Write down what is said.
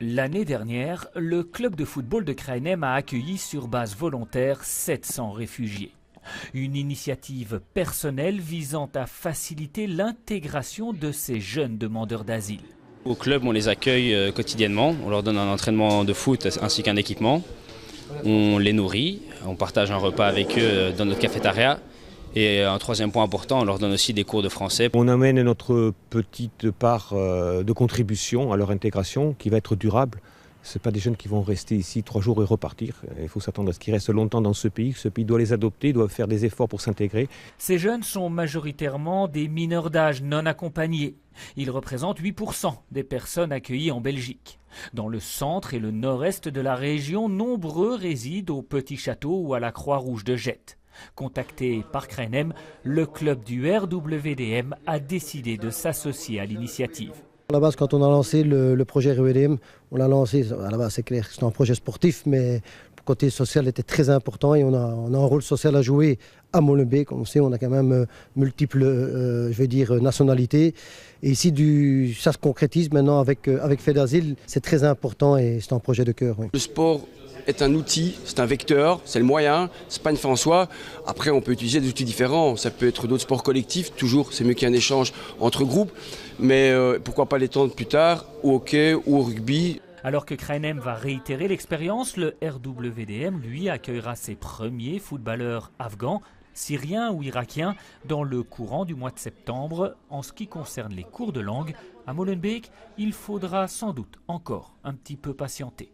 L'année dernière, le club de football de Krainem a accueilli sur base volontaire 700 réfugiés. Une initiative personnelle visant à faciliter l'intégration de ces jeunes demandeurs d'asile. Au club, on les accueille quotidiennement, on leur donne un entraînement de foot ainsi qu'un équipement. On les nourrit, on partage un repas avec eux dans notre cafétéria. Et un troisième point important, on leur donne aussi des cours de français. On amène notre petite part de contribution à leur intégration qui va être durable. Ce pas des jeunes qui vont rester ici 3 jours et repartir. Il faut s'attendre à ce qu'ils restent longtemps dans ce pays. Ce pays doit les adopter, doit faire des efforts pour s'intégrer. Ces jeunes sont majoritairement des mineurs d'âge non accompagnés. Ils représentent 8% des personnes accueillies en Belgique. Dans le centre et le nord-est de la région, nombreux résident au Petit Château ou à la Croix-Rouge de Jette. Contacté par Krainem, le club du RWDM a décidé de s'associer à l'initiative. À la base, quand on a lancé le projet RWDM, on l'a lancé, à la base c'est clair que c'est un projet sportif, mais le côté social était très important et on a un rôle social à jouer à Molenbeek. Comme on sait, on a quand même multiples nationalités. Et ici, ça se concrétise maintenant avec Fedasile. C'est très important et c'est un projet de cœur. Oui. Le sport est un outil, c'est un vecteur, c'est le moyen, c'est pas une fin en soi. Après, on peut utiliser des outils différents. Ça peut être d'autres sports collectifs, toujours, c'est mieux qu'il y ait un échange entre groupes. Mais pourquoi pas l'étendre plus tard au hockey ou au rugby. Alors que Krainem va réitérer l'expérience, le RWDM, lui, accueillera ses premiers footballeurs afghans, syriens ou irakiens dans le courant du mois de septembre. En ce qui concerne les cours de langue, à Molenbeek, il faudra sans doute encore un petit peu patienter.